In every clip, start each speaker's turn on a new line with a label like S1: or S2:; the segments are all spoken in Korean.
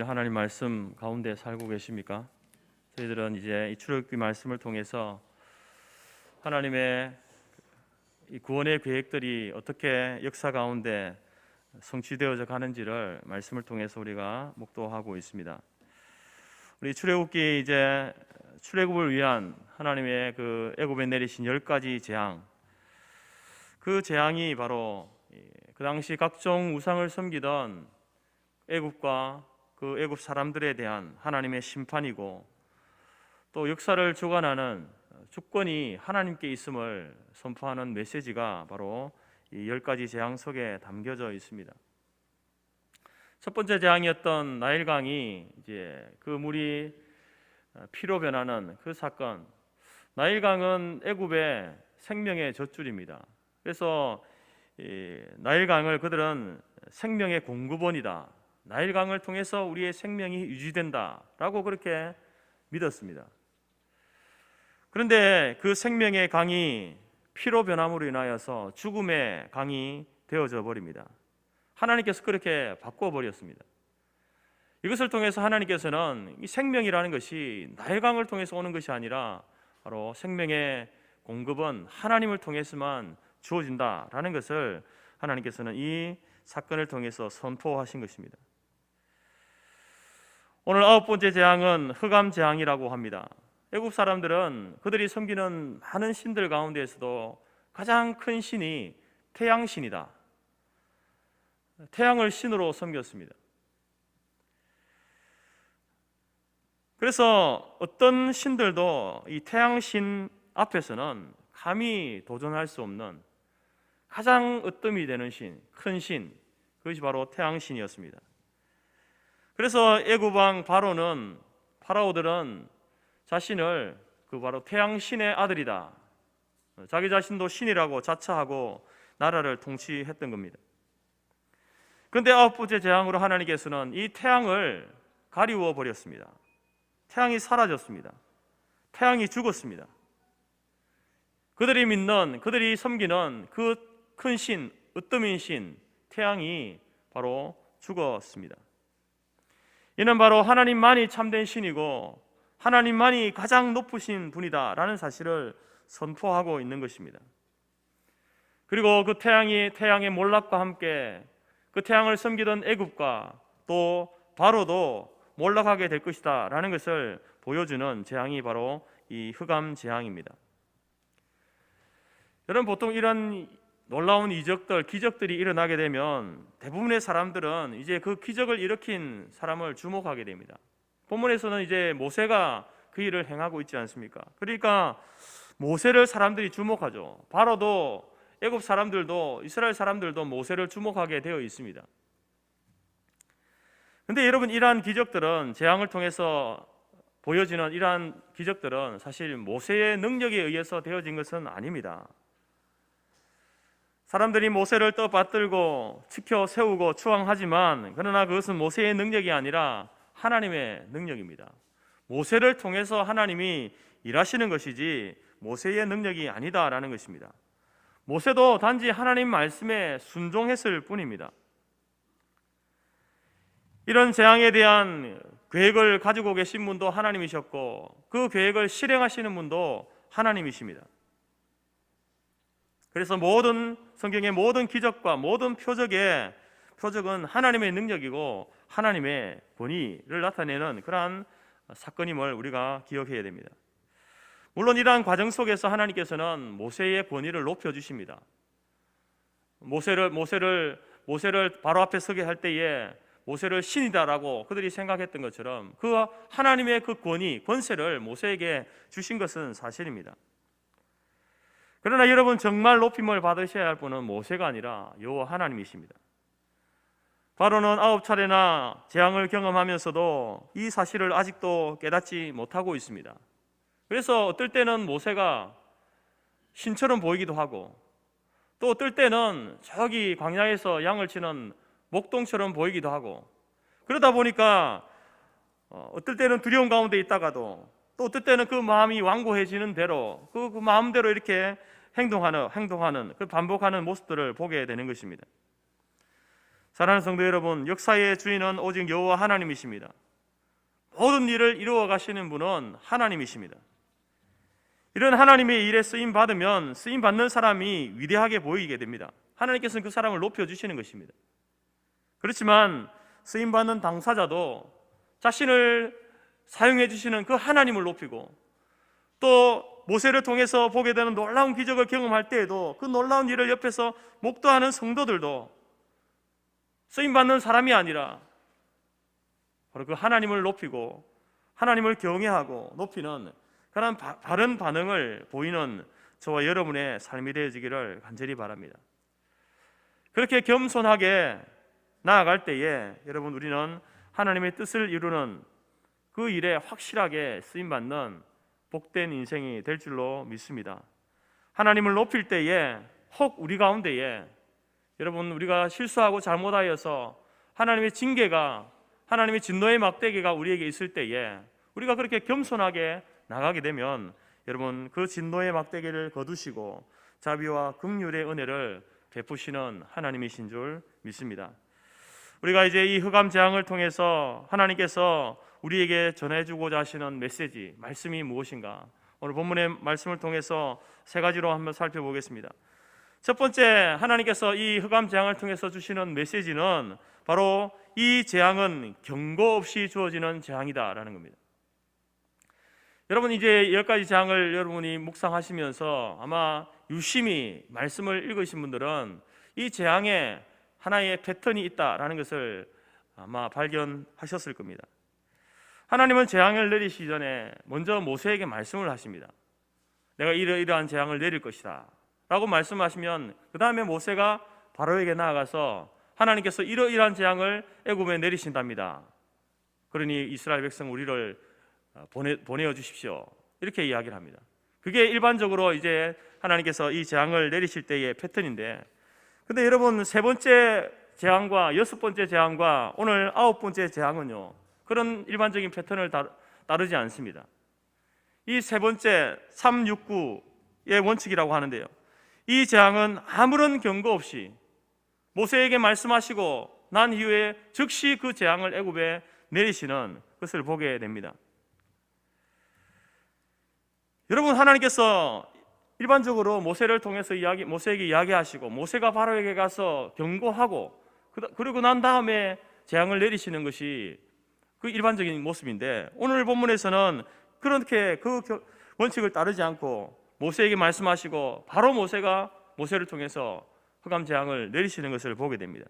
S1: 하나님 말씀 가운데 살고 계십니까? 저희들은 이제 이 출애굽기 말씀을 통해서 하나님의 이 구원의 계획들이 어떻게 역사 가운데 성취되어져 가는지를 말씀을 통해서 우리가 묵도하고 있습니다. 우리 출애굽기 이제 출애굽을 위한 하나님의 그 애굽에 내리신 10가지 재앙, 그 재앙이 바로 그 당시 각종 우상을 섬기던 애굽과 그 애굽 사람들에 대한 하나님의 심판이고, 또 역사를 주관하는 주권이 하나님께 있음을 선포하는 메시지가 바로 이 10가지 재앙 속에 담겨져 있습니다. 첫 번째 재앙이었던 나일강이 이제 그 물이 피로 변하는 그 사건. 나일강은 애굽의 생명의 젖줄입니다. 그래서 이 나일강을 그들은 생명의 공급원이다, 나일강을 통해서 우리의 생명이 유지된다라고 그렇게 믿었습니다. 그런데 그 생명의 강이 피로 변함으로 인하여서 죽음의 강이 되어져 버립니다. 하나님께서 그렇게 바꿔버렸습니다. 이것을 통해서 하나님께서는 이 생명이라는 것이 나일강을 통해서 오는 것이 아니라 바로 생명의 공급은 하나님을 통해서만 주어진다라는 것을 하나님께서는 이 사건을 통해서 선포하신 것입니다. 오늘 9번째 재앙은 흑암 재앙이라고 합니다. 애굽 사람들은 그들이 섬기는 많은 신들 가운데에서도 가장 큰 신이 태양신이다, 태양을 신으로 섬겼습니다. 그래서 어떤 신들도 이 태양신 앞에서는 감히 도전할 수 없는 가장 으뜸이 되는 신, 큰 신, 그것이 바로 태양신이었습니다. 그래서 애굽 왕 파라오들은 자신을 그 바로 태양신의 아들이다, 자기 자신도 신이라고 자처하고 나라를 통치했던 겁니다. 그런데 9번째 재앙으로 하나님께서는 이 태양을 가리워 버렸습니다. 태양이 사라졌습니다. 태양이 죽었습니다. 그들이 믿는, 그들이 섬기는 그 큰 신, 으뜸인 신 태양이 바로 죽었습니다. 이는 바로 하나님만이 참된 신이고 하나님만이 가장 높으신 분이다라는 사실을 선포하고 있는 것입니다. 그리고 그 태양의 몰락과 함께 그 태양을 섬기던 애굽과 또 바로도 몰락하게 될 것이다라는 것을 보여주는 재앙이 바로 이 흑암 재앙입니다. 여러분, 보통 이런 놀라운 이적들, 기적들이 일어나게 되면 대부분의 사람들은 이제 그 기적을 일으킨 사람을 주목하게 됩니다. 본문에서는 이제 모세가 그 일을 행하고 있지 않습니까? 그러니까 모세를 사람들이 주목하죠. 바로도 애굽 사람들도 이스라엘 사람들도 모세를 주목하게 되어 있습니다. 그런데 여러분, 이러한 기적들은, 재앙을 통해서 보여지는 이러한 기적들은 사실 모세의 능력에 의해서 되어진 것은 아닙니다. 사람들이 모세를 떠받들고 지켜 세우고 추앙하지만, 그러나 그것은 모세의 능력이 아니라 하나님의 능력입니다. 모세를 통해서 하나님이 일하시는 것이지 모세의 능력이 아니다라는 것입니다. 모세도 단지 하나님 말씀에 순종했을 뿐입니다. 이런 재앙에 대한 계획을 가지고 계신 분도 하나님이셨고, 그 계획을 실행하시는 분도 하나님이십니다. 그래서 모든 성경의 모든 기적과 모든 표적은 하나님의 능력이고 하나님의 권위를 나타내는 그러한 사건임을 우리가 기억해야 됩니다. 물론 이러한 과정 속에서 하나님께서는 모세의 권위를 높여주십니다. 모세를 바로 앞에 서게 할 때에 모세를 신이다라고 그들이 생각했던 것처럼 그 하나님의 그 권세를 모세에게 주신 것은 사실입니다. 그러나 여러분, 정말 높임을 받으셔야 할 분은 모세가 아니라 여호와 하나님이십니다. 바로는 9차례나 재앙을 경험하면서도 이 사실을 아직도 깨닫지 못하고 있습니다. 그래서 어떨 때는 모세가 신처럼 보이기도 하고, 또 어떨 때는 저기 광야에서 양을 치는 목동처럼 보이기도 하고, 그러다 보니까 어떨 때는 두려움 가운데 있다가도 또 어떨 때는 그 마음이 완고해지는 대로 그 마음대로 이렇게 행동하는 그 반복하는 모습들을 보게 되는 것입니다. 사랑하는 성도 여러분, 역사의 주인은 오직 여호와 하나님이십니다. 모든 일을 이루어 가시는 분은 하나님이십니다. 이런 하나님의 일에 쓰임 받으면 쓰임 받는 사람이 위대하게 보이게 됩니다. 하나님께서는 그 사람을 높여주시는 것입니다. 그렇지만 쓰임 받는 당사자도 자신을 사용해 주시는 그 하나님을 높이고, 또 모세를 통해서 보게 되는 놀라운 기적을 경험할 때에도 그 놀라운 일을 옆에서 목도하는 성도들도 쓰임 받는 사람이 아니라 바로 그 하나님을 높이고 하나님을 경외하고 높이는 그런 바른 반응을 보이는 저와 여러분의 삶이 되어지기를 간절히 바랍니다. 그렇게 겸손하게 나아갈 때에 여러분, 우리는 하나님의 뜻을 이루는 그 일에 확실하게 쓰임받는 복된 인생이 될 줄로 믿습니다. 하나님을 높일 때에 혹 우리 가운데에 여러분, 우리가 실수하고 잘못하여서 하나님의 징계가, 하나님의 진노의 막대기가 우리에게 있을 때에 우리가 그렇게 겸손하게 나가게 되면 여러분, 그 진노의 막대기를 거두시고 자비와 긍휼의 은혜를 베푸시는 하나님이신 줄 믿습니다. 우리가 이제 이 흑암 재앙을 통해서 하나님께서 우리에게 전해주고자 하시는 메시지, 말씀이 무엇인가? 오늘 본문의 말씀을 통해서 세 가지로 한번 살펴보겠습니다. 첫 번째, 하나님께서 이 흑암 재앙을 통해서 주시는 메시지는 바로 이 재앙은 경고 없이 주어지는 재앙이다라는 겁니다. 여러분, 이제 10가지 재앙을 여러분이 묵상하시면서 아마 유심히 말씀을 읽으신 분들은 이 재앙에 하나의 패턴이 있다라는 것을 아마 발견하셨을 겁니다. 하나님은 재앙을 내리시기 전에 먼저 모세에게 말씀을 하십니다. 내가 이러이러한 재앙을 내릴 것이다 라고 말씀하시면 그 다음에 모세가 바로에게 나아가서 하나님께서 이러이러한 재앙을 애굽에 내리신답니다. 그러니 이스라엘 백성 우리를 보내어 주십시오, 이렇게 이야기를 합니다. 그게 일반적으로 이제 하나님께서 이 재앙을 내리실 때의 패턴인데, 근데 여러분, 세 번째 재앙과 여섯 번째 재앙과 오늘 아홉 번째 재앙은요, 그런 일반적인 패턴을 따르지 않습니다. 이 세 번째 369의 원칙이라고 하는데요, 이 재앙은 아무런 경고 없이 모세에게 말씀하시고 난 이후에 즉시 그 재앙을 애굽에 내리시는 것을 보게 됩니다. 여러분, 하나님께서 일반적으로 모세를 통해서 모세에게 이야기하시고 모세가 바로에게 가서 경고하고 그리고 난 다음에 재앙을 내리시는 것이 그 일반적인 모습인데, 오늘 본문에서는 그렇게 그 원칙을 따르지 않고 모세에게 말씀하시고 바로 모세를 통해서 흑암 재앙을 내리시는 것을 보게 됩니다.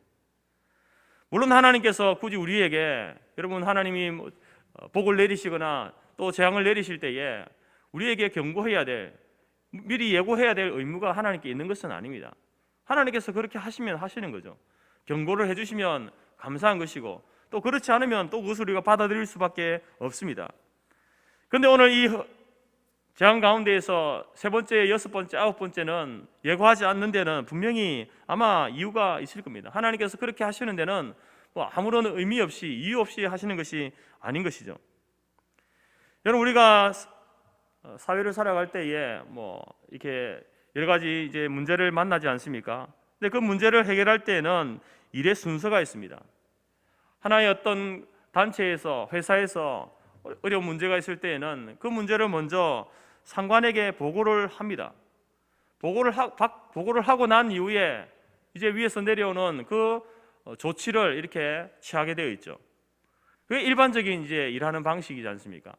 S1: 물론 하나님께서 굳이 우리에게, 여러분, 하나님이 복을 내리시거나 또 재앙을 내리실 때에 우리에게 경고해야 될, 미리 예고해야 될 의무가 하나님께 있는 것은 아닙니다. 하나님께서 그렇게 하시면 하시는 거죠. 경고를 해주시면 감사한 것이고, 또 그렇지 않으면 또 그것을 우리가 받아들일 수밖에 없습니다. 그런데 오늘 이 재앙 가운데에서 세 번째, 여섯 번째, 아홉 번째는 예고하지 않는 데는 분명히 아마 이유가 있을 겁니다. 하나님께서 그렇게 하시는 데는 아무런 의미 없이, 이유 없이 하시는 것이 아닌 것이죠. 여러분, 우리가 사회를 살아갈 때에 이렇게 여러 가지 이제 문제를 만나지 않습니까? 근데 그 문제를 해결할 때에는 일의 순서가 있습니다. 하나의 어떤 단체에서, 회사에서 어려운 문제가 있을 때에는 그 문제를 먼저 상관에게 보고를 합니다. 보고를 하고 난 이후에 이제 위에서 내려오는 그 조치를 이렇게 취하게 되어 있죠. 그게 일반적인 이제 일하는 방식이지 않습니까?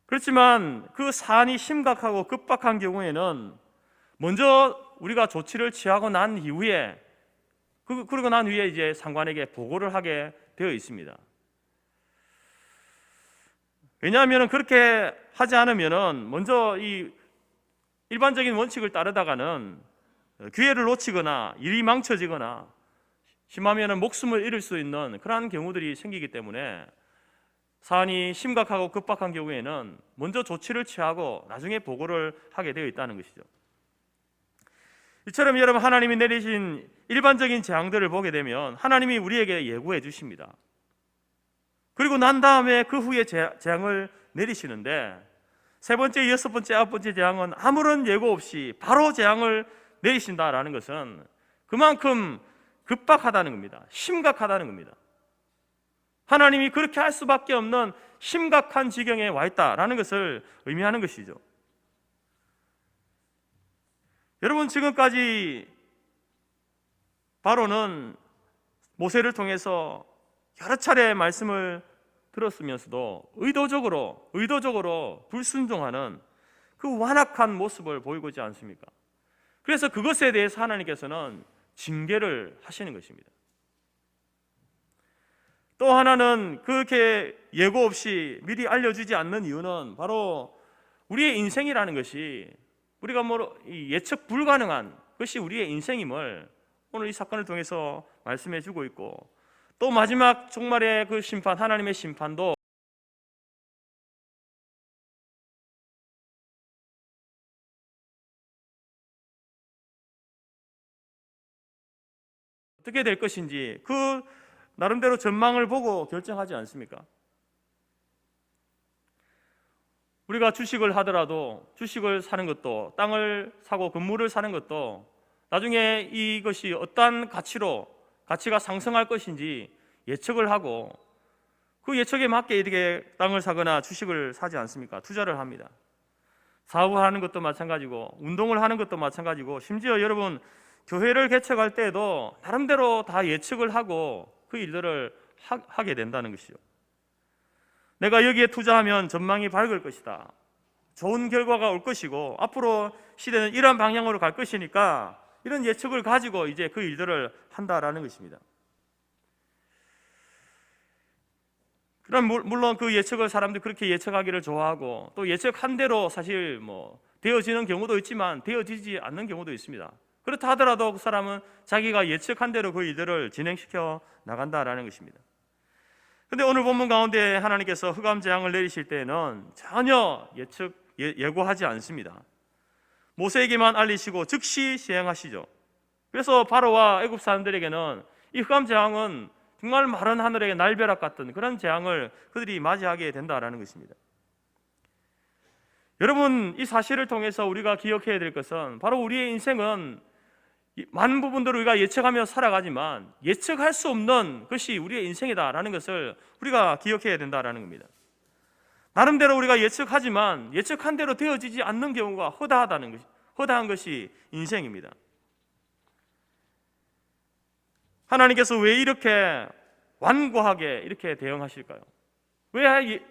S1: 그렇지만 그 사안이 심각하고 급박한 경우에는 먼저 우리가 조치를 취하고 난 이후에, 그러고 난 후에 이제 상관에게 보고를 하게 되어 있습니다. 왜냐하면 그렇게 하지 않으면 먼저 이 일반적인 원칙을 따르다가는 기회를 놓치거나 일이 망쳐지거나 심하면 목숨을 잃을 수 있는 그러한 경우들이 생기기 때문에 사안이 심각하고 급박한 경우에는 먼저 조치를 취하고 나중에 보고를 하게 되어 있다는 것이죠. 이처럼 여러분, 하나님이 내리신 일반적인 재앙들을 보게 되면 하나님이 우리에게 예고해 주십니다. 그리고 난 다음에 그 후에 재앙을 내리시는데, 세 번째, 여섯 번째, 아홉 번째 재앙은 아무런 예고 없이 바로 재앙을 내리신다라는 것은 그만큼 급박하다는 겁니다. 심각하다는 겁니다. 하나님이 그렇게 할 수밖에 없는 심각한 지경에 와 있다라는 것을 의미하는 것이죠. 여러분, 지금까지 바로는 모세를 통해서 여러 차례 말씀을 들었으면서도 의도적으로 불순종하는 그 완악한 모습을 보이고 있지 않습니까? 그래서 그것에 대해서 하나님께서는 징계를 하시는 것입니다. 또 하나는 그렇게 예고 없이 미리 알려주지 않는 이유는 바로 우리의 인생이라는 것이 우리가 예측 불가능한 것이 우리의 인생임을 오늘 이 사건을 통해서 말씀해 주고 있고, 또 마지막 종말의 그 심판, 하나님의 심판도 어떻게 될 것인지 그 나름대로 전망을 보고 결정하지 않습니까? 우리가 주식을 하더라도 주식을 사는 것도, 땅을 사고 건물을 사는 것도 나중에 이것이 어떠한 가치가 상승할 것인지 예측을 하고 그 예측에 맞게 이렇게 땅을 사거나 주식을 사지 않습니까? 투자를 합니다. 사업을 하는 것도 마찬가지고 운동을 하는 것도 마찬가지고, 심지어 여러분 교회를 개척할 때에도 나름대로 다 예측을 하고 그 일들을 하게 된다는 것이죠. 내가 여기에 투자하면 전망이 밝을 것이다, 좋은 결과가 올 것이고 앞으로 시대는 이런 방향으로 갈 것이니까 이런 예측을 가지고 이제 그 일들을 한다라는 것입니다. 그럼 물론 그 예측을 사람들이 그렇게 예측하기를 좋아하고, 또 예측한 대로 사실 되어지는 경우도 있지만 되어지지 않는 경우도 있습니다. 그렇다 하더라도 그 사람은 자기가 예측한 대로 그 일들을 진행시켜 나간다라는 것입니다. 그런데 오늘 본문 가운데 하나님께서 흑암 재앙을 내리실 때에는 전혀 예고하지 않습니다. 모세에게만 알리시고 즉시 시행하시죠. 그래서 바로와 애굽 사람들에게는 이 흑암 재앙은 정말 마른 하늘의 날벼락 같은 그런 재앙을 그들이 맞이하게 된다라는 것입니다. 여러분, 이 사실을 통해서 우리가 기억해야 될 것은 바로 우리의 인생은 많은 부분들을 우리가 예측하며 살아가지만 예측할 수 없는 것이 우리의 인생이다라는 것을 우리가 기억해야 된다라는 겁니다. 나름대로 우리가 예측하지만 예측한 대로 되어지지 않는 경우가 허다한 것이 인생입니다. 하나님께서 왜 이렇게 완고하게 이렇게 대응하실까요? 왜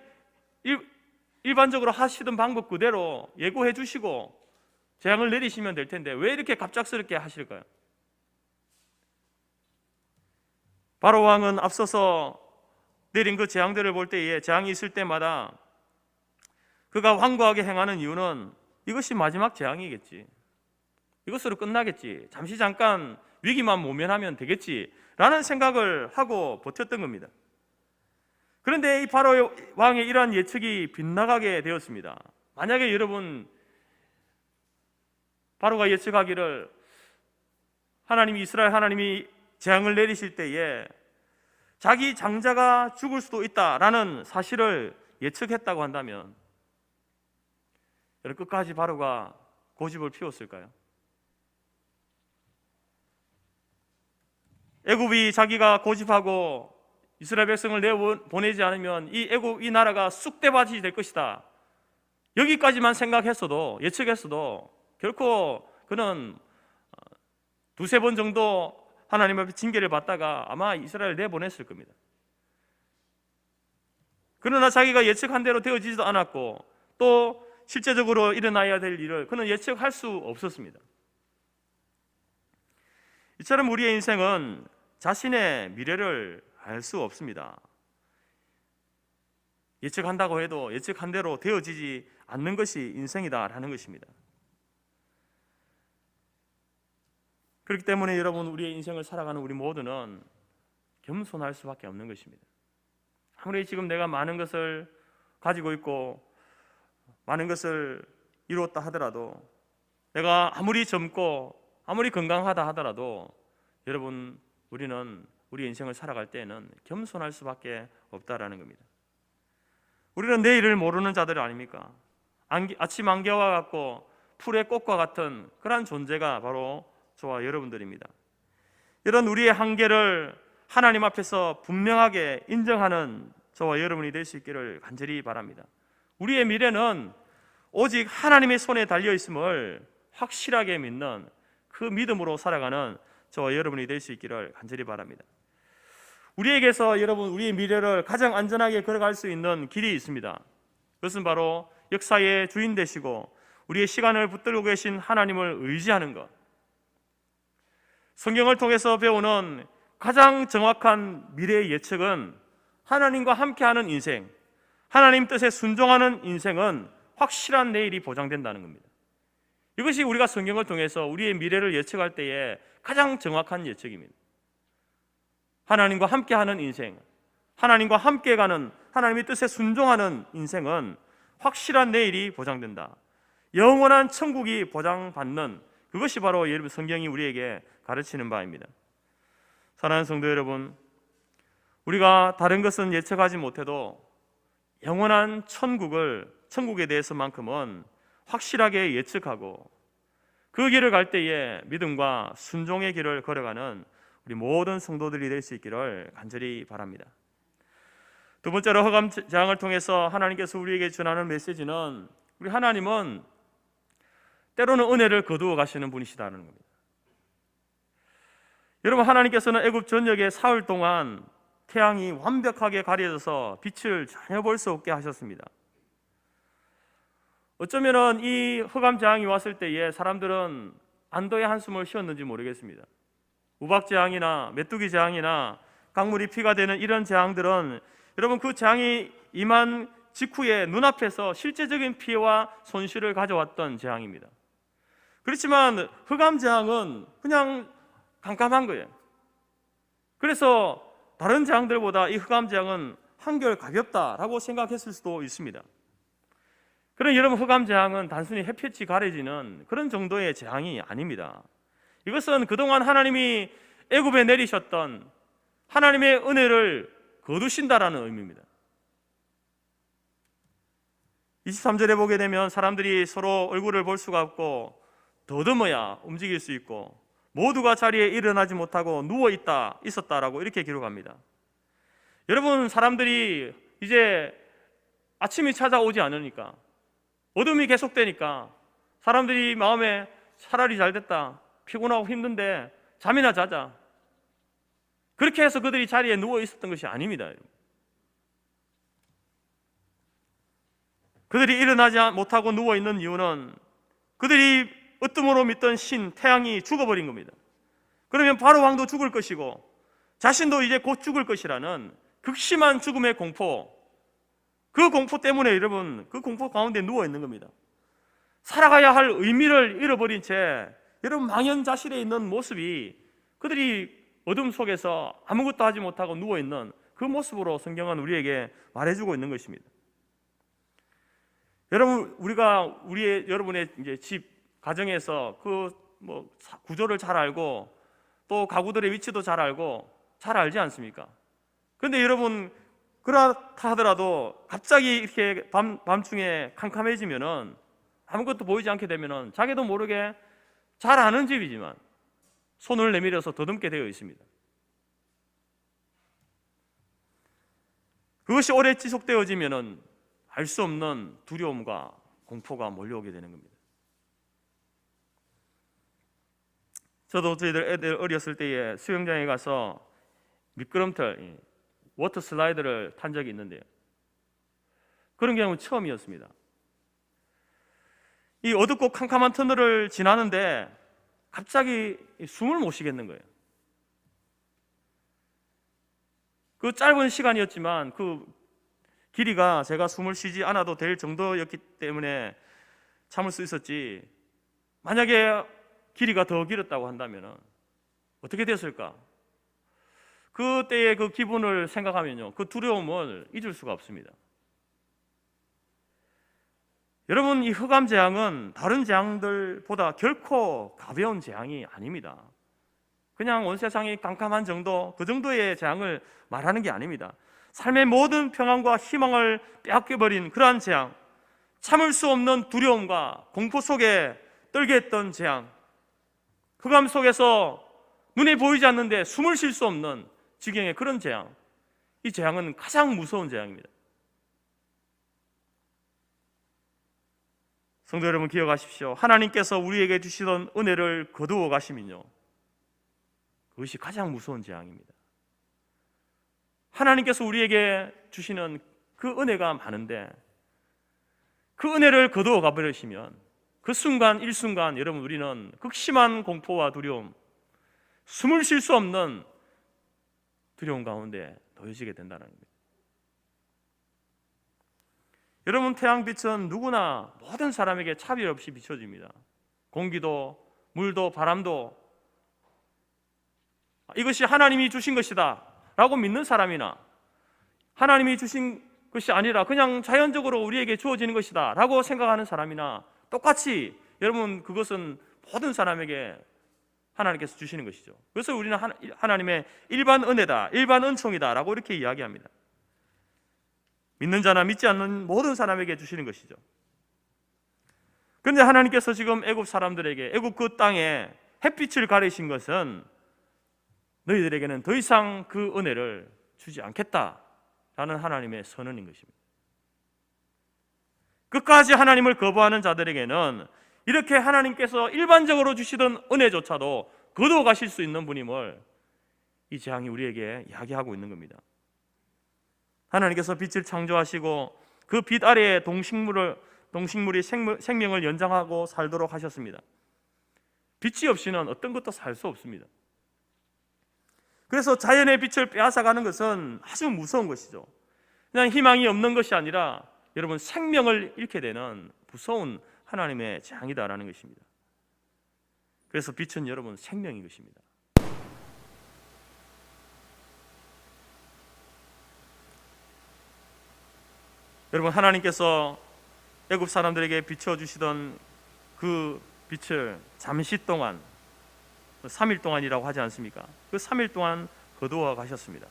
S1: 일반적으로 하시던 방법 그대로 예고해 주시고 재앙을 내리시면 될 텐데 왜 이렇게 갑작스럽게 하실까요? 바로 왕은 앞서서 내린 그 재앙들을 볼 때에, 재앙이 있을 때마다 그가 완고하게 행하는 이유는 이것이 마지막 재앙이겠지, 이것으로 끝나겠지, 잠깐 위기만 모면하면 되겠지 라는 생각을 하고 버텼던 겁니다. 그런데 이 바로 왕의 이러한 예측이 빗나가게 되었습니다. 만약에 여러분 바로가 예측하기를 이스라엘 하나님이 재앙을 내리실 때에 자기 장자가 죽을 수도 있다라는 사실을 예측했다고 한다면 여러분, 끝까지 바로가 고집을 피웠을까요? 애굽이 자기가 고집하고 이스라엘 백성을 내보내지 않으면 이 나라가 쑥대밭이 될 것이다, 여기까지만 생각했어도, 예측했어도 결코 그는 두세 번 정도 하나님 앞에 징계를 받다가 아마 이스라엘을 내보냈을 겁니다. 그러나 자기가 예측한 대로 되어지지도 않았고 또 실제적으로 일어나야 될 일을 그는 예측할 수 없었습니다. 이처럼 우리의 인생은 자신의 미래를 알 수 없습니다. 예측한다고 해도 예측한 대로 되어지지 않는 것이 인생이다라는 것입니다. 그렇기 때문에 여러분, 우리의 인생을 살아가는 우리 모두는 겸손할 수밖에 없는 것입니다. 아무리 지금 내가 많은 것을 가지고 있고 많은 것을 이루었다 하더라도, 내가 아무리 젊고 아무리 건강하다 하더라도 여러분, 우리는 우리 인생을 살아갈 때에는 겸손할 수밖에 없다라는 겁니다. 우리는 내일을 모르는 자들 아닙니까? 아침 안개와 같고 풀의 꽃과 같은 그러한 존재가 바로 저와 여러분들입니다. 이런 우리의 한계를 하나님 앞에서 분명하게 인정하는 저와 여러분이 될 수 있기를 간절히 바랍니다. 우리의 미래는 오직 하나님의 손에 달려 있음을 확실하게 믿는 그 믿음으로 살아가는 저와 여러분이 될 수 있기를 간절히 바랍니다. 우리에게서 여러분 우리의 미래를 가장 안전하게 걸어갈 수 있는 길이 있습니다. 그것은 바로 역사의 주인 되시고 우리의 시간을 붙들고 계신 하나님을 의지하는 것. 성경을 통해서 배우는 가장 정확한 미래의 예측은 하나님과 함께하는 인생, 하나님 뜻에 순종하는 인생은 확실한 내일이 보장된다는 겁니다. 이것이 우리가 성경을 통해서 우리의 미래를 예측할 때에 가장 정확한 예측입니다. 하나님과 함께하는 인생, 하나님과 함께 가는 하나님의 뜻에 순종하는 인생은 확실한 내일이 보장된다. 영원한 천국이 보장받는 그것이 바로 여러분 성경이 우리에게 가르치는 바입니다. 사랑하는 성도 여러분, 우리가 다른 것은 예측하지 못해도 영원한 천국에 대해서만큼은 확실하게 예측하고 그 길을 갈 때에 믿음과 순종의 길을 걸어가는 우리 모든 성도들이 될 수 있기를 간절히 바랍니다. 두 번째로 흑암 재앙을 통해서 하나님께서 우리에게 전하는 메시지는 우리 하나님은 때로는 은혜를 거두어 가시는 분이시다는 겁니다. 여러분, 하나님께서는 애굽 전역에 사흘 동안 태양이 완벽하게 가려져서 빛을 전혀 볼 수 없게 하셨습니다. 어쩌면은 이 흑암 재앙이 왔을 때에 사람들은 안도의 한숨을 쉬었는지 모르겠습니다. 우박 재앙이나 메뚜기 재앙이나 강물이 피가 되는 이런 재앙들은 여러분 그 재앙이 임한 직후에 눈앞에서 실제적인 피해와 손실을 가져왔던 재앙입니다. 그렇지만 흑암 재앙은 그냥 깜깜한 거예요. 그래서 다른 재앙들보다 이 흑암 재앙은 한결 가볍다라고 생각했을 수도 있습니다. 그런 여러분, 흑암 재앙은 단순히 햇볕이 가려지는 그런 정도의 재앙이 아닙니다. 이것은 그동안 하나님이 애굽에 내리셨던 하나님의 은혜를 거두신다라는 의미입니다. 23절에 보게 되면 사람들이 서로 얼굴을 볼 수가 없고 더듬어야 움직일 수 있고 모두가 자리에 일어나지 못하고 누워 있었다라고 이렇게 기록합니다. 여러분, 사람들이 이제 아침이 찾아오지 않으니까 어둠이 계속되니까 사람들이 마음에 차라리 잘됐다, 피곤하고 힘든데 잠이나 자자, 그렇게 해서 그들이 자리에 누워 있었던 것이 아닙니다. 여러분. 그들이 일어나지 못하고 누워 있는 이유는 그들이 으뜸으로 믿던 신 태양이 죽어버린 겁니다. 그러면 바로 왕도 죽을 것이고 자신도 이제 곧 죽을 것이라는 극심한 죽음의 공포, 그 공포 때문에 여러분 그 공포 가운데 누워 있는 겁니다. 살아가야 할 의미를 잃어버린 채 여러분 망연자실해 있는 모습이 그들이 어둠 속에서 아무것도 하지 못하고 누워 있는 그 모습으로 성경은 우리에게 말해주고 있는 것입니다. 여러분, 우리가 여러분의 이제 집 가정에서 그 구조를 잘 알고 또 가구들의 위치도 잘 알고 잘 알지 않습니까? 그런데 여러분, 그렇다 하더라도 갑자기 이렇게 밤중에 캄캄해지면은 아무것도 보이지 않게 되면은 자기도 모르게 잘 아는 집이지만 손을 내밀어서 더듬게 되어 있습니다. 그것이 오래 지속되어지면은 알 수 없는 두려움과 공포가 몰려오게 되는 겁니다. 저도 저희들 애들 어렸을 때에 수영장에 가서 미끄럼틀, 워터 슬라이드를 탄 적이 있는데요. 그런 경우는 처음이었습니다. 이 어둡고 캄캄한 터널을 지나는데 갑자기 숨을 못 쉬겠는 거예요. 그 짧은 시간이었지만 그 길이가 제가 숨을 쉬지 않아도 될 정도였기 때문에 참을 수 있었지, 만약에 길이가 더 길었다고 한다면 어떻게 됐을까? 그때의 그 기분을 생각하면요, 그 두려움을 잊을 수가 없습니다. 여러분, 이 흑암 재앙은 다른 재앙들보다 결코 가벼운 재앙이 아닙니다. 그냥 온 세상이 깜깜한 정도, 그 정도의 재앙을 말하는 게 아닙니다. 삶의 모든 평안과 희망을 빼앗겨버린 그러한 재앙, 참을 수 없는 두려움과 공포 속에 떨게 했던 재앙, 흑암 속에서 눈에 보이지 않는데 숨을 쉴 수 없는 지경의 그런 재앙, 이 재앙은 가장 무서운 재앙입니다. 성도 여러분, 기억하십시오. 하나님께서 우리에게 주시던 은혜를 거두어 가시면요, 그것이 가장 무서운 재앙입니다. 하나님께서 우리에게 주시는 그 은혜가 많은데 그 은혜를 거두어 가버리시면 그 순간 일순간 여러분, 우리는 극심한 공포와 두려움, 숨을 쉴 수 없는 두려움 가운데 놓여지게 된다는 겁니다. 여러분, 태양빛은 누구나 모든 사람에게 차별 없이 비춰집니다. 공기도 물도 바람도 이것이 하나님이 주신 것이다 라고 믿는 사람이나, 하나님이 주신 것이 아니라 그냥 자연적으로 우리에게 주어지는 것이다 라고 생각하는 사람이나 똑같이 여러분, 그것은 모든 사람에게 하나님께서 주시는 것이죠. 그래서 우리는 하나님의 일반 은혜다, 일반 은총이다 라고 이렇게 이야기합니다. 믿는 자나 믿지 않는 모든 사람에게 주시는 것이죠. 그런데 하나님께서 지금 애굽 사람들에게, 애굽 그 땅에 햇빛을 가리신 것은 너희들에게는 더 이상 그 은혜를 주지 않겠다라는 하나님의 선언인 것입니다. 끝까지 하나님을 거부하는 자들에게는 이렇게 하나님께서 일반적으로 주시던 은혜조차도 거두어 가실 수 있는 분임을 이 재앙이 우리에게 이야기하고 있는 겁니다. 하나님께서 빛을 창조하시고 그 빛 아래에 동식물이 생명을 연장하고 살도록 하셨습니다. 빛이 없이는 어떤 것도 살 수 없습니다. 그래서 자연의 빛을 빼앗아가는 것은 아주 무서운 것이죠. 그냥 희망이 없는 것이 아니라 여러분, 생명을 잃게 되는 무서운 하나님의 재앙이다라는 것입니다. 그래서 빛은 여러분 생명인 것입니다. 여러분, 하나님께서 애굽 사람들에게 비춰주시던 그 빛을 잠시 동안, 3일 동안이라고 하지 않습니까? 그 3일 동안 거두어 가셨습니다.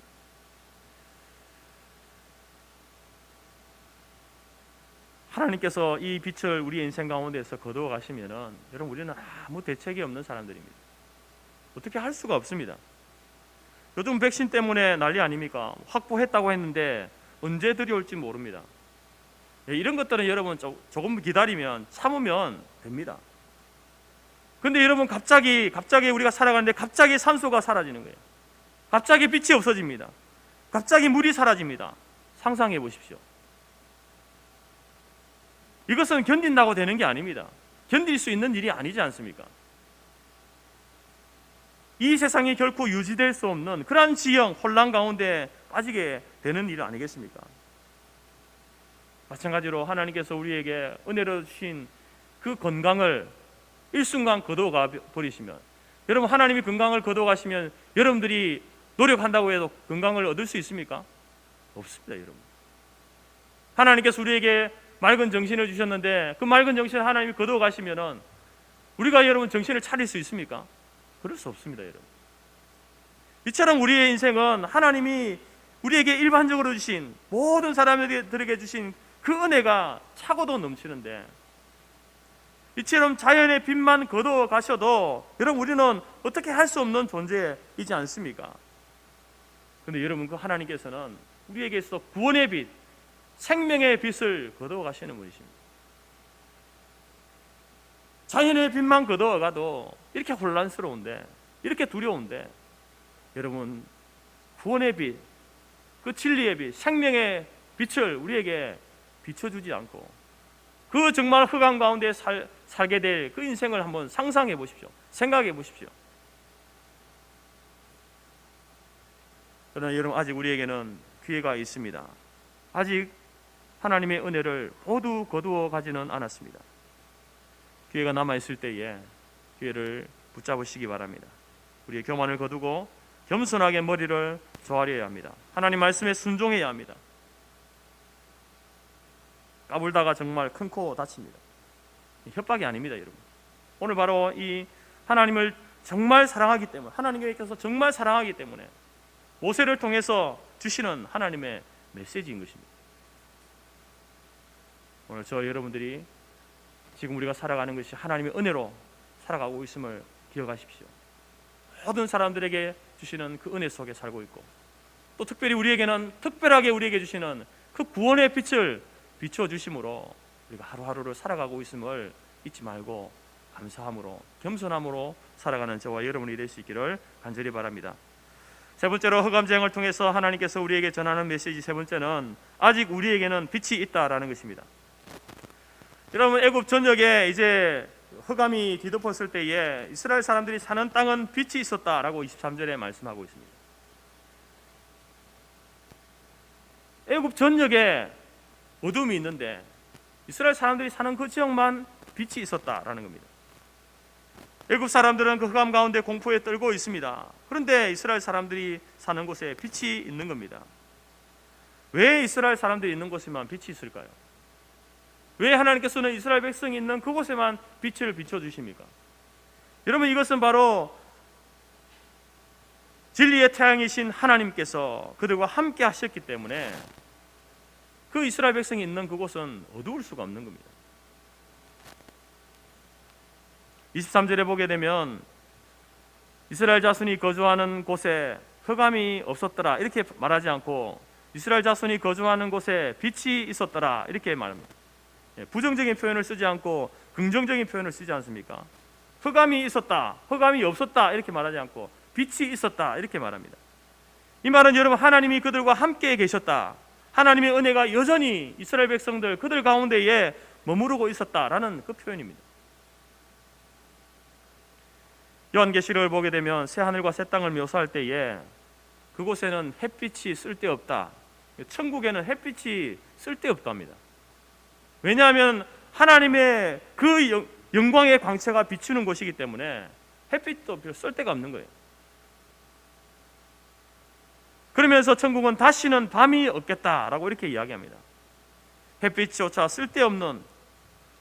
S1: 하나님께서 이 빛을 우리 인생 가운데서 거두어 가시면은 여러분, 우리는 아무 대책이 없는 사람들입니다. 어떻게 할 수가 없습니다. 요즘 백신 때문에 난리 아닙니까? 확보했다고 했는데 언제 들여올지 모릅니다. 이런 것들은 여러분 조금 기다리면, 참으면 됩니다. 그런데 여러분, 갑자기 우리가 살아가는데 갑자기 산소가 사라지는 거예요. 갑자기 빛이 없어집니다. 갑자기 물이 사라집니다. 상상해 보십시오. 이것은 견딘다고 되는 게 아닙니다. 견딜 수 있는 일이 아니지 않습니까? 이 세상이 결코 유지될 수 없는 그러한 지형, 혼란 가운데 빠지게 되는 일 아니겠습니까? 마찬가지로 하나님께서 우리에게 은혜로 주신 그 건강을 일순간 거두어 버리시면, 여러분, 하나님이 건강을 거두어 가시면 여러분들이 노력한다고 해도 건강을 얻을 수 있습니까? 없습니다, 여러분. 하나님께서 우리에게 맑은 정신을 주셨는데 그 맑은 정신을 하나님이 거두어 가시면은 우리가 여러분 정신을 차릴 수 있습니까? 그럴 수 없습니다, 여러분. 이처럼 우리의 인생은 하나님이 우리에게 일반적으로 주신, 모든 사람들에게 주신 그 은혜가 차고도 넘치는데, 이처럼 자연의 빛만 거두어 가셔도 여러분, 우리는 어떻게 할 수 없는 존재이지 않습니까? 그런데 여러분, 그 하나님께서는 우리에게서 구원의 빛, 생명의 빛을 거두어 가시는 분이십니다. 자연의 빛만 거두어 가도 이렇게 혼란스러운데, 이렇게 두려운데, 여러분, 구원의 빛, 그 진리의 빛, 생명의 빛을 우리에게 비춰주지 않고 그 정말 흑암 가운데 살게 될 그 인생을 한번 상상해 보십시오. 생각해 보십시오. 그러나 여러분, 아직 우리에게는 기회가 있습니다. 아직 하나님의 은혜를 모두 거두어 가지는 않았습니다. 기회가 남아있을 때에 기회를 붙잡으시기 바랍니다. 우리의 교만을 거두고 겸손하게 머리를 조아려야 합니다. 하나님 말씀에 순종해야 합니다. 까불다가 정말 큰 코 다칩니다. 협박이 아닙니다, 여러분. 오늘 바로 이 하나님을 정말 사랑하기 때문에, 하나님께서 정말 사랑하기 때문에 모세를 통해서 주시는 하나님의 메시지인 것입니다. 오늘 저 여러분들이 지금 우리가 살아가는 것이 하나님의 은혜로 살아가고 있음을 기억하십시오. 모든 사람들에게 주시는 그 은혜 속에 살고 있고, 또 특별히 우리에게는 특별하게 우리에게 주시는 그 구원의 빛을 비춰주심으로 우리가 하루하루를 살아가고 있음을 잊지 말고 감사함으로 겸손함으로 살아가는 저와 여러분이 될 수 있기를 간절히 바랍니다. 세 번째로 흑암제형을 통해서 하나님께서 우리에게 전하는 메시지 세 번째는 아직 우리에게는 빛이 있다라는 것입니다. 여러분, 애굽 전역에 이제 흑암이 뒤덮었을 때에 이스라엘 사람들이 사는 땅은 빛이 있었다라고 23절에 말씀하고 있습니다. 애굽 전역에 어둠이 있는데 이스라엘 사람들이 사는 그 지역만 빛이 있었다라는 겁니다. 애굽 사람들은 그 흑암 가운데 공포에 떨고 있습니다. 그런데 이스라엘 사람들이 사는 곳에 빛이 있는 겁니다. 왜 이스라엘 사람들이 있는 곳에만 빛이 있을까요? 왜 하나님께서는 이스라엘 백성이 있는 그곳에만 빛을 비춰주십니까? 여러분, 이것은 바로 진리의 태양이신 하나님께서 그들과 함께 하셨기 때문에 그 이스라엘 백성이 있는 그곳은 어두울 수가 없는 겁니다. 23절에 보게 되면 이스라엘 자손이 거주하는 곳에 흑암이 없었더라 이렇게 말하지 않고 이스라엘 자손이 거주하는 곳에 빛이 있었더라 이렇게 말합니다. 부정적인 표현을 쓰지 않고 긍정적인 표현을 쓰지 않습니까? 흑암이 있었다, 흑암이 없었다 이렇게 말하지 않고 빛이 있었다 이렇게 말합니다. 이 말은 여러분, 하나님이 그들과 함께 계셨다, 하나님의 은혜가 여전히 이스라엘 백성들 그들 가운데에 머무르고 있었다라는 그 표현입니다. 요한계시록을 보게 되면 새 하늘과 새 땅을 묘사할 때에 그곳에는 햇빛이 쓸데없다, 천국에는 햇빛이 쓸데없답니다. 왜냐하면 하나님의 그 영광의 광채가 비추는 곳이기 때문에 햇빛도 별 쓸데가 없는 거예요. 그러면서 천국은 다시는 밤이 없겠다라고 이렇게 이야기합니다. 햇빛조차 쓸데없는,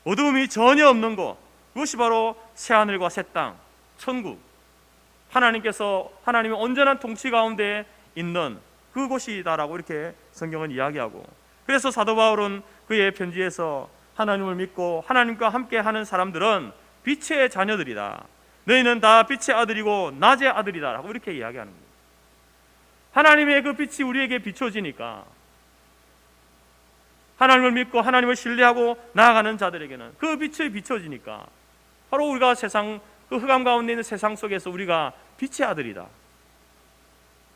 S1: 어두움이 전혀 없는 곳, 그것이 바로 새하늘과 새 땅, 천국, 하나님의 온전한 통치 가운데 있는 그곳이다라고 이렇게 성경은 이야기하고, 그래서 사도 바울은 그의 편지에서 하나님을 믿고 하나님과 함께하는 사람들은 빛의 자녀들이다, 너희는 다 빛의 아들이고 낮의 아들이다 라고 이렇게 이야기하는 겁니다. 하나님의 그 빛이 우리에게 비춰지니까, 하나님을 믿고 하나님을 신뢰하고 나아가는 자들에게는 그 빛이 비춰지니까 바로 우리가 그 흑암 가운데 있는 세상 속에서 우리가 빛의 아들이다,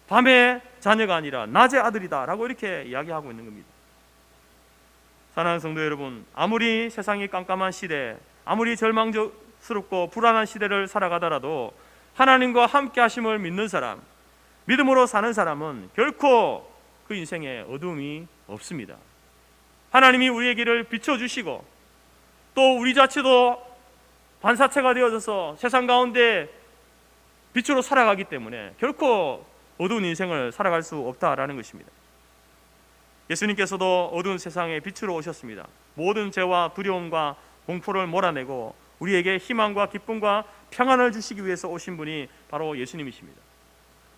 S1: 밤의 자녀가 아니라 낮의 아들이다 라고 이렇게 이야기하고 있는 겁니다. 사랑하는 성도 여러분, 아무리 세상이 깜깜한 시대, 아무리 절망스럽고 불안한 시대를 살아가더라도 하나님과 함께 하심을 믿는 사람, 믿음으로 사는 사람은 결코 그 인생에 어두움이 없습니다. 하나님이 우리의 길을 비춰주시고 또 우리 자체도 반사체가 되어져서 세상 가운데 빛으로 살아가기 때문에 결코 어두운 인생을 살아갈 수 없다라는 것입니다. 예수님께서도 어두운 세상에 빛으로 오셨습니다. 모든 죄와 두려움과 공포를 몰아내고 우리에게 희망과 기쁨과 평안을 주시기 위해서 오신 분이 바로 예수님이십니다.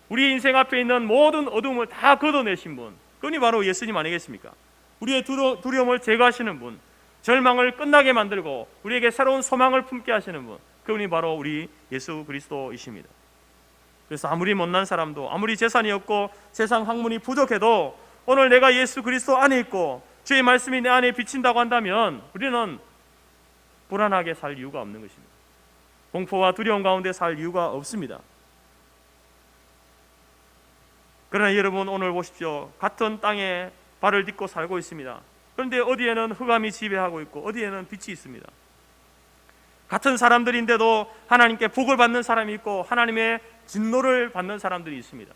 S1: 우리 인생 앞에 있는 모든 어두움을 다 걷어내신 분, 그분이 바로 예수님 아니겠습니까? 우리의 두려움을 제거하시는 분, 절망을 끝나게 만들고 우리에게 새로운 소망을 품게 하시는 분, 그분이 바로 우리 예수 그리스도이십니다. 그래서 아무리 못난 사람도, 아무리 재산이 없고 세상 학문이 부족해도 오늘 내가 예수 그리스도 안에 있고 주의 말씀이 내 안에 비친다고 한다면 우리는 불안하게 살 이유가 없는 것입니다. 공포와 두려움 가운데 살 이유가 없습니다. 그러나 여러분, 오늘 보십시오. 같은 땅에 발을 딛고 살고 있습니다. 그런데 어디에는 흑암이 지배하고 있고 어디에는 빛이 있습니다. 같은 사람들인데도 하나님께 복을 받는 사람이 있고 하나님의 진노를 받는 사람들이 있습니다.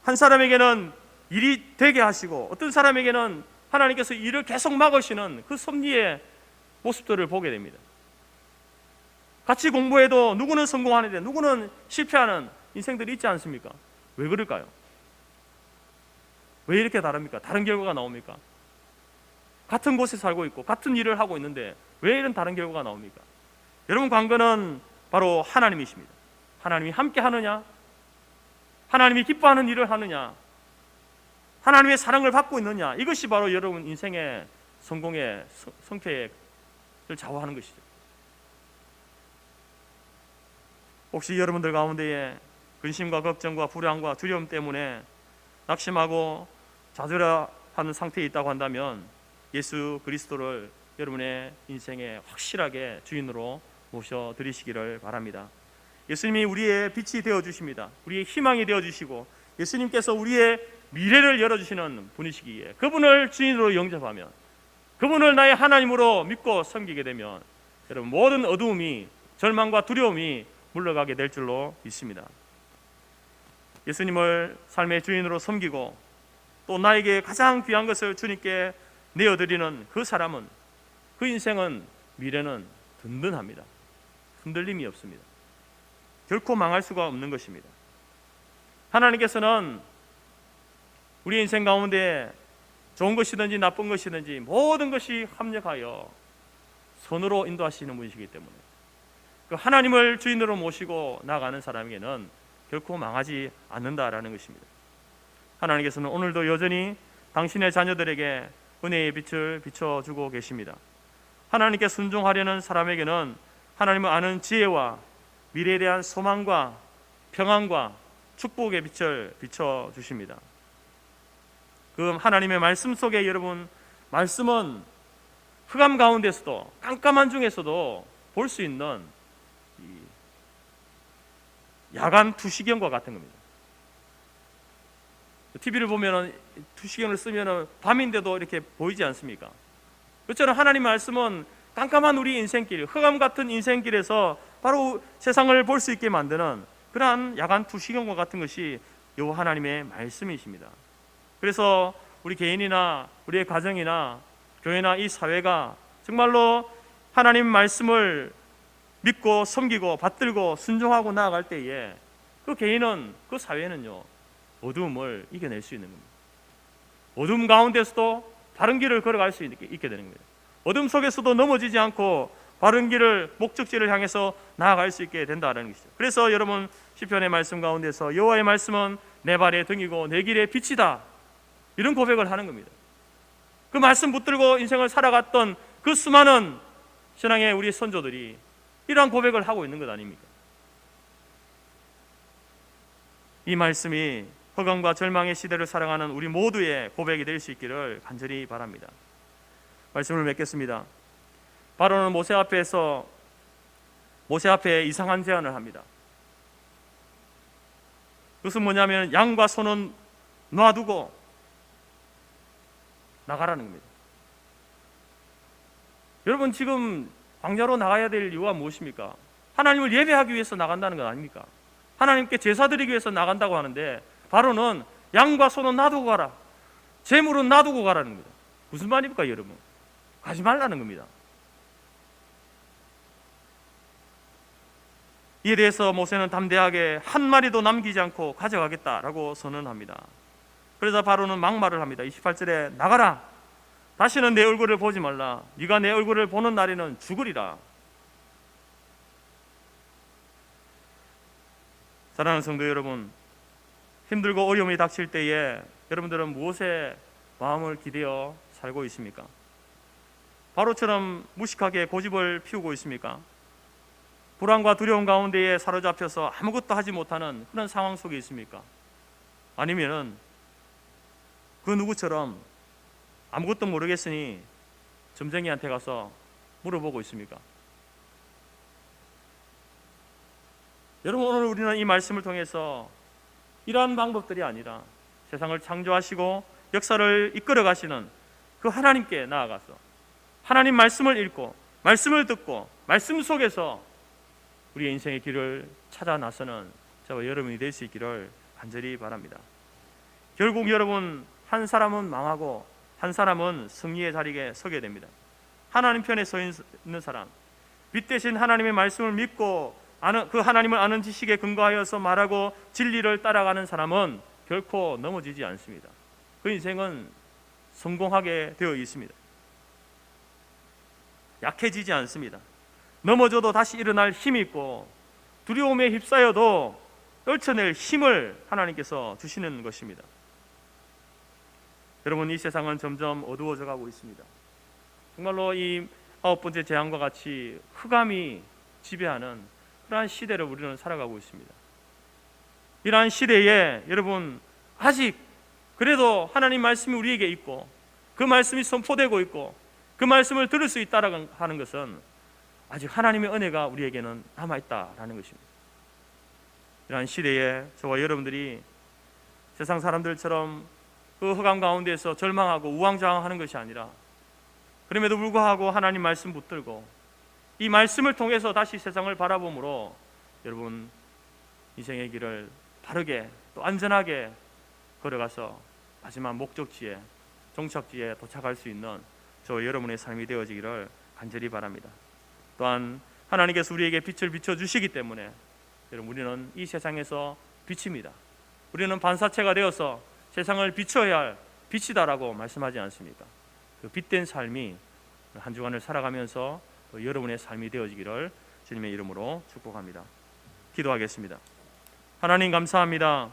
S1: 한 사람에게는 일이 되게 하시고 어떤 사람에게는 하나님께서 일을 계속 막으시는 그 섭리의 모습들을 보게 됩니다. 같이 공부해도 누구는 성공하는데 누구는 실패하는 인생들이 있지 않습니까? 왜 그럴까요? 왜 이렇게 다릅니까? 다른 결과가 나옵니까? 같은 곳에 살고 있고 같은 일을 하고 있는데 왜 이런 다른 결과가 나옵니까? 여러분, 관건은 바로 하나님이십니다. 하나님이 함께 하느냐, 하나님이 기뻐하는 일을 하느냐, 하나님의 사랑을 받고 있느냐, 이것이 바로 여러분 인생의 성공의 성패를 좌우하는 것이죠. 혹시 여러분들 가운데에 근심과 걱정과 불안과 두려움 때문에 낙심하고 좌절하는 상태에 있다고 한다면 예수 그리스도를 여러분의 인생에 확실하게 주인으로 모셔드리시기를 바랍니다. 예수님이 우리의 빛이 되어주십니다. 우리의 희망이 되어주시고 예수님께서 우리의 미래를 열어주시는 분이시기에 그분을 주인으로 영접하면, 그분을 나의 하나님으로 믿고 섬기게 되면 여러분 모든 어두움이, 절망과 두려움이 물러가게 될 줄로 믿습니다. 예수님을 삶의 주인으로 섬기고 또 나에게 가장 귀한 것을 주님께 내어드리는 그 사람은, 그 인생은, 미래는 든든합니다. 흔들림이 없습니다. 결코 망할 수가 없는 것입니다. 하나님께서는 우리 인생 가운데 좋은 것이든지 나쁜 것이든지 모든 것이 합력하여 선으로 인도하시는 분이시기 때문에 그 하나님을 주인으로 모시고 나가는 사람에게는 결코 망하지 않는다라는 것입니다. 하나님께서는 오늘도 여전히 당신의 자녀들에게 은혜의 빛을 비춰주고 계십니다. 하나님께 순종하려는 사람에게는 하나님을 아는 지혜와 미래에 대한 소망과 평안과 축복의 빛을 비춰주십니다. 그 하나님의 말씀 속에 여러분, 말씀은 흑암 가운데서도 깜깜한 중에서도 볼 수 있는 야간 투시경과 같은 겁니다. TV를 보면 투시경을 쓰면 밤인데도 이렇게 보이지 않습니까? 그처럼 하나님 말씀은 깜깜한 우리 인생길, 흑암 같은 인생길에서 바로 세상을 볼 수 있게 만드는 그러한 야간 투시경과 같은 것이 여호와 하나님의 말씀이십니다. 그래서 우리 개인이나 우리의 가정이나 교회나 이 사회가 정말로 하나님 말씀을 믿고 섬기고 받들고 순종하고 나아갈 때에 그 개인은, 그 사회는요, 어두움을 이겨낼 수 있는 겁니다. 어둠 가운데서도 바른 길을 걸어갈 수 있게 되는 겁니다. 어둠 속에서도 넘어지지 않고 바른 길을, 목적지를 향해서 나아갈 수 있게 된다는 것이죠. 그래서 여러분 시편의 말씀 가운데서 여호와의 말씀은 내 발의 등이고 내 길의 빛이다, 이런 고백을 하는 겁니다. 그 말씀 붙들고 인생을 살아갔던 그 수많은 신앙의 우리 선조들이 이러한 고백을 하고 있는 것 아닙니까? 이 말씀이 허감과 절망의 시대를 살아가는 우리 모두의 고백이 될 수 있기를 간절히 바랍니다. 말씀을 맺겠습니다. 바로는 모세 앞에 이상한 제안을 합니다. 그것은 뭐냐면 양과 소는 놔두고 나가라는 겁니다. 여러분 지금 광야로 나가야 될 이유가 무엇입니까? 하나님을 예배하기 위해서 나간다는 건 아닙니까? 하나님께 제사 드리기 위해서 나간다고 하는데 바로는 양과 소는 놔두고 가라, 재물은 놔두고 가라는 겁니다. 무슨 말입니까 여러분? 가지 말라는 겁니다. 이에 대해서 모세는 담대하게 한 마리도 남기지 않고 가져가겠다라고 선언합니다. 그러자 바로는 막말을 합니다. 28절에 나가라, 다시는 내 얼굴을 보지 말라, 네가 내 얼굴을 보는 날에는 죽으리라. 사랑하는 성도 여러분, 힘들고 어려움이 닥칠 때에 여러분들은 무엇에 마음을 기대어 살고 있습니까? 바로처럼 무식하게 고집을 피우고 있습니까? 불안과 두려움 가운데에 사로잡혀서 아무것도 하지 못하는 그런 상황 속에 있습니까? 아니면은 그 누구처럼 아무것도 모르겠으니 점쟁이한테 가서 물어보고 있습니까? 여러분, 오늘 우리는 이 말씀을 통해서 이러한 방법들이 아니라 세상을 창조하시고 역사를 이끌어 가시는 그 하나님께 나아가서 하나님 말씀을 읽고 말씀을 듣고 말씀 속에서 우리의 인생의 길을 찾아 나서는 저와 여러분이 될 수 있기를 간절히 바랍니다. 결국 여러분, 한 사람은 망하고 한 사람은 승리의 자리에 서게 됩니다. 하나님 편에 서 있는 사람, 빛 대신 하나님의 말씀을 믿고 그 하나님을 아는 지식에 근거하여서 말하고 진리를 따라가는 사람은 결코 넘어지지 않습니다. 그 인생은 성공하게 되어 있습니다. 약해지지 않습니다. 넘어져도 다시 일어날 힘이 있고 두려움에 휩싸여도 떨쳐낼 힘을 하나님께서 주시는 것입니다. 여러분, 이 세상은 점점 어두워져 가고 있습니다. 정말로 이 9번째 재앙과 같이 흑암이 지배하는 그러한 시대를 우리는 살아가고 있습니다. 이러한 시대에 여러분 아직 그래도 하나님 말씀이 우리에게 있고 그 말씀이 선포되고 있고 그 말씀을 들을 수 있다라고 하는 것은 아직 하나님의 은혜가 우리에게는 남아있다라는 것입니다. 이러한 시대에 저와 여러분들이 세상 사람들처럼 그 흑암 가운데에서 절망하고 우왕좌왕하는 것이 아니라 그럼에도 불구하고 하나님 말씀 붙들고 이 말씀을 통해서 다시 세상을 바라봄으로 여러분 인생의 길을 바르게 또 안전하게 걸어가서 마지막 목적지에 종착지에 도착할 수 있는 저와 여러분의 삶이 되어지기를 간절히 바랍니다. 또한 하나님께서 우리에게 빛을 비춰주시기 때문에 여러분 우리는 이 세상에서 빛입니다. 우리는 반사체가 되어서 세상을 비춰야 할 빛이다라고 말씀하지 않습니까? 그 빛된 삶이 한 주간을 살아가면서 여러분의 삶이 되어지기를 주님의 이름으로 축복합니다. 기도하겠습니다. 하나님 감사합니다.